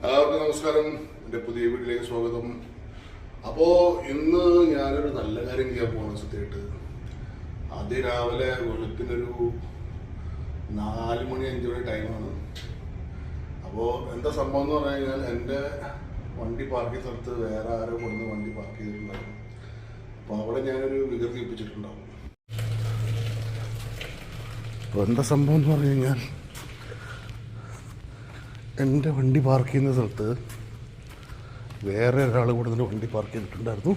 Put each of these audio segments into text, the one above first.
എല്ലാവർക്കും നമസ്കാരം. എൻ്റെ പുതിയ വീട്ടിലേക്ക് സ്വാഗതം. അപ്പോൾ ഇന്ന് ഞാനൊരു നല്ല കാര്യം ചെയ്യാൻ പോകുന്ന സത്യമായിട്ട്. ആദ്യം രാവിലെ വെളുപ്പിനൊരു 4 മണി 5 മണി ടൈമാണ്. അപ്പോൾ എന്താ സംഭവം എന്ന് പറഞ്ഞു കഴിഞ്ഞാൽ എൻ്റെ വണ്ടി പാർക്ക് ചെയ്ത സ്ഥലത്ത് വേറെ ആരോ കൊണ്ടുവന്ന് വണ്ടി പാർക്ക് ചെയ്തിട്ടുണ്ടായിരുന്നു. അപ്പോൾ അവിടെ ഞാനൊരു വികൃതി ഒപ്പിച്ചിട്ടുണ്ടാവും. അപ്പോൾ എന്താ സംഭവം എന്ന് പറഞ്ഞു കഴിഞ്ഞാൽ എൻ്റെ വണ്ടി പാർക്ക് ചെയ്യുന്ന സ്ഥലത്ത് വേറെ ഒരാൾ കൂടെ നിന്ന് വണ്ടി പാർക്ക് ചെയ്തിട്ടുണ്ടായിരുന്നു.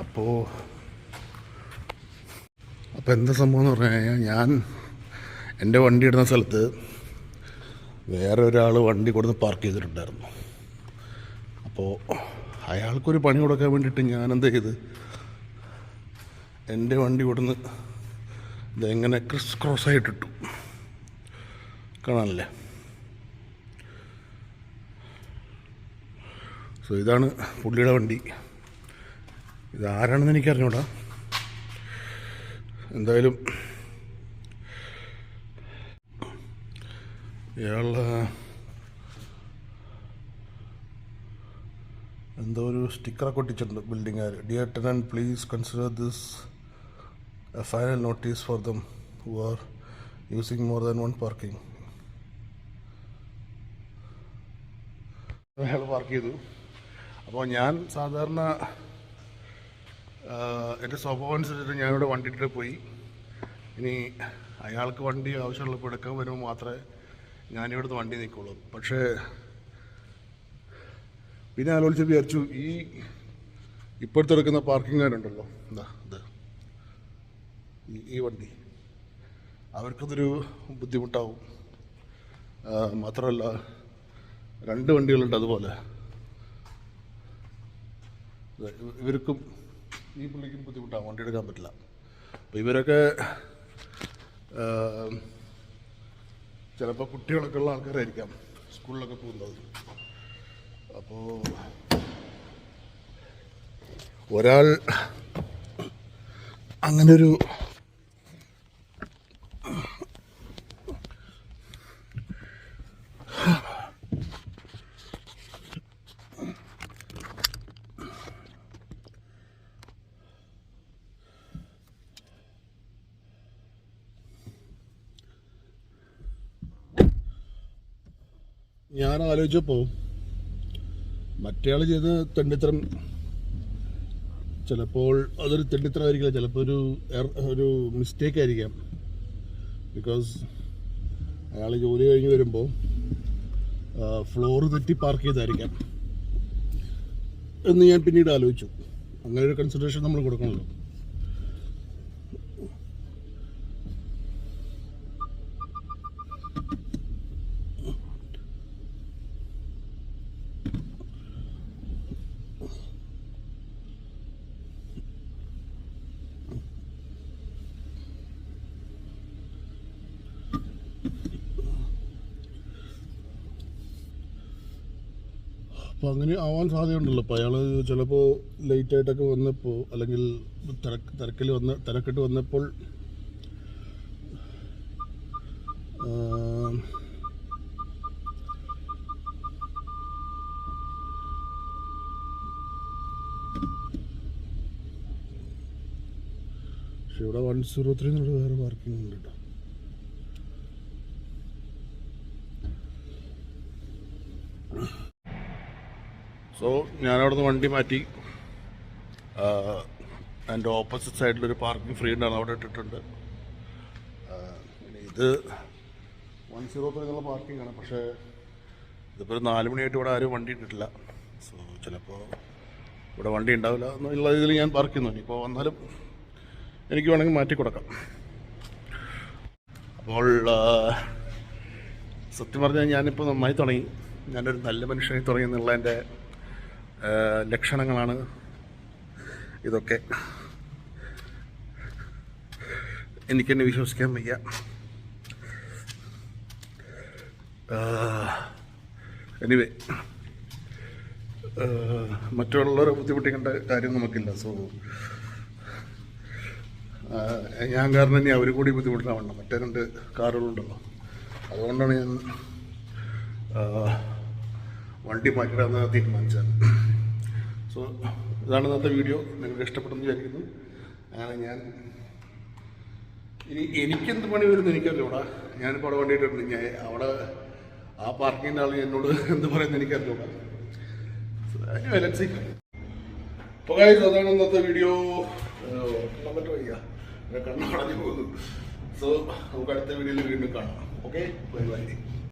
അപ്പോൾ എന്താ സംഭവം എന്ന് പറഞ്ഞു കഴിഞ്ഞാൽ ഞാൻ എൻ്റെ വണ്ടി ഇടുന്ന സ്ഥലത്ത് വേറെ ഒരാൾ വണ്ടി കൊടുന്ന് പാർക്ക് ചെയ്തിട്ടുണ്ടായിരുന്നു. അപ്പോൾ അയാൾക്കൊരു പണി കൊടുക്കാൻ വേണ്ടിയിട്ട് ഞാനെന്താ ചെയ്ത് എൻ്റെ വണ്ടി കൊടുന്ന് ഇതെങ്ങനെ ക്രോസ് ആയിട്ടിട്ടു. കാണാനല്ലേ? സോ ഇതാണ് പുള്ളിയുടെ വണ്ടി. ഇതാരാണെന്ന് എനിക്കറിഞ്ഞൂടാ. എന്തായാലും ഇയാൾ എന്തോ ഒരു സ്റ്റിക്കറൊക്കെ ഒട്ടിച്ചിട്ടുണ്ട് ബിൽഡിംഗുകാർ. Dear tenant, please consider this a final notice for them who are using more than one parking. അയാൾ പാർക്ക് ചെയ്തു. അപ്പോൾ ഞാൻ സാധാരണ എൻ്റെ സ്വഭാവം അനുസരിച്ചിട്ട് ഞാനിവിടെ വണ്ടി ഇട്ടിട്ട് പോയി. ഇനി അയാൾക്ക് വണ്ടി ആവശ്യമുള്ളപ്പോൾ എടുക്കാൻ വരുമ്പോൾ മാത്രമേ ഞാനിവിടുന്ന് വണ്ടി നിൽക്കുള്ളൂ. പക്ഷേ പിന്നെ ആലോചിച്ച് വിചാരിച്ചു, ഇപ്പോഴത്തെ എടുക്കുന്ന പാർക്കിംഗ് കാരുണ്ടല്ലോ, എന്താ ഇത് ഈ വണ്ടി, അവർക്കതൊരു ബുദ്ധിമുട്ടാവും. മാത്രമല്ല 2 വണ്ടികളുണ്ട് അതുപോലെ. ഇവർക്കും ഈ പുള്ളിക്കും ബുദ്ധിമുട്ടാണ്, വണ്ടി എടുക്കാൻ പറ്റില്ല. അപ്പോൾ ഇവരൊക്കെ ചിലപ്പോൾ കുട്ടികളൊക്കെ ഉള്ള ആൾക്കാരായിരിക്കാം, സ്കൂളിലൊക്കെ പോകുന്നത്. അപ്പോൾ ഒരാൾ അങ്ങനൊരു ഞാൻ ആലോചിച്ചപ്പോൾ മറ്റേയാൾ ചെയ്ത തെണ്ടിത്തരം ചിലപ്പോൾ അതൊരു തെണ്ടിത്തരമായിരിക്കില്ല, ചിലപ്പോൾ ഒരു മിസ്റ്റേക്ക് ആയിരിക്കാം. ബിക്കോസ് അയാൾ ജോലി കഴിഞ്ഞ് വരുമ്പോൾ ഫ്ലോറ് തെറ്റി പാർക്ക് ചെയ്തായിരിക്കാം എന്ന് ഞാൻ പിന്നീട് ആലോചിച്ചു. അങ്ങനെ ഒരു കൺസിഡറേഷൻ നമ്മൾ കൊടുക്കണമല്ലോ. അപ്പോൾ അങ്ങനെ ആവാൻ സാധ്യതയുണ്ടല്ലോ. അപ്പോൾ അയാൾ ചിലപ്പോൾ ലേറ്റായിട്ടൊക്കെ വന്നപ്പോൾ, അല്ലെങ്കിൽ തിരക്കിട്ട് വന്നപ്പോൾ പക്ഷെ ഇവിടെ 103 എന്നുള്ള വേറെ പാർക്കിംഗ് ഉണ്ട് കേട്ടോ. സോ ഞാനവിടെ നിന്ന് വണ്ടി മാറ്റി എൻ്റെ ഓപ്പോസിറ്റ് സൈഡിലൊരു പാർക്കിംഗ് ഫ്രീ ഉണ്ടായിരുന്നു, അവിടെ ഇട്ടിട്ടുണ്ട്. ഇത് 103 എന്നുള്ള പാർക്കിംഗ് ആണ്. പക്ഷേ ഇതിപ്പോൾ ഒരു 4 മണിയായിട്ട് ഇവിടെ ആരും വണ്ടി ഇട്ടിട്ടില്ല. സോ ചിലപ്പോൾ ഇവിടെ വണ്ടി ഉണ്ടാവില്ല എന്നുള്ള ഇതിൽ ഞാൻ പാർക്ക് ചെയ്യുന്നു. ഇപ്പോൾ വന്നാലും എനിക്ക് വേണമെങ്കിൽ മാറ്റി കൊടുക്കാം. അപ്പോൾ സത്യം പറഞ്ഞാൽ ഞാനിപ്പോൾ നന്നായി തുടങ്ങി, ഞാനൊരു നല്ല മനുഷ്യനായി തുടങ്ങി എന്നുള്ളതിൻ്റെ ലക്ഷണങ്ങളാണ് ഇതൊക്കെ. എനിക്കെന്നെ വിശ്വസിക്കാൻ വയ്യ. എനിവേ, മറ്റുള്ളവരെ ബുദ്ധിമുട്ടിക്കേണ്ട കാര്യം നമുക്കില്ല. സോ ഞാൻ കാരണം ഇനി അവർ കൂടി ബുദ്ധിമുട്ടാവണം. മറ്റേ 2 കാറുകളുണ്ടല്ലോ, അതുകൊണ്ടാണ് ഞാൻ വണ്ടി മാറ്റിയിടാന്ന് തീരുമാനിച്ചത്. സോ ഇതാണ് ഇന്നത്തെ വീഡിയോ. നിങ്ങൾക്ക് ഇഷ്ടപ്പെട്ടെന്ന് വിചാരിക്കുന്നു. അങ്ങനെ ഞാൻ ഇനി എനിക്കെന്ത് പണി വരുന്നു എനിക്കറിഞ്ഞൂടാ. ഞാനിപ്പോൾ അവിടെ വണ്ടിയിട്ടുണ്ട്. ഞാൻ അവിടെ ആ പാർക്കിങ്ങിൻ്റെ ആൾ എന്നോട് എന്ത് പറയുന്നത് എനിക്കറിഞ്ഞൂടാ. അപ്പോൾ അതാണ് ഇന്നത്തെ വീഡിയോ. കമൻറ്റ് വയ്യ, കണ്ണടഞ്ഞു പോകുന്നു. സോ നമുക്ക് അടുത്ത വീഡിയോയിൽ വീണ്ടും കാണാം. Okay, bye bye.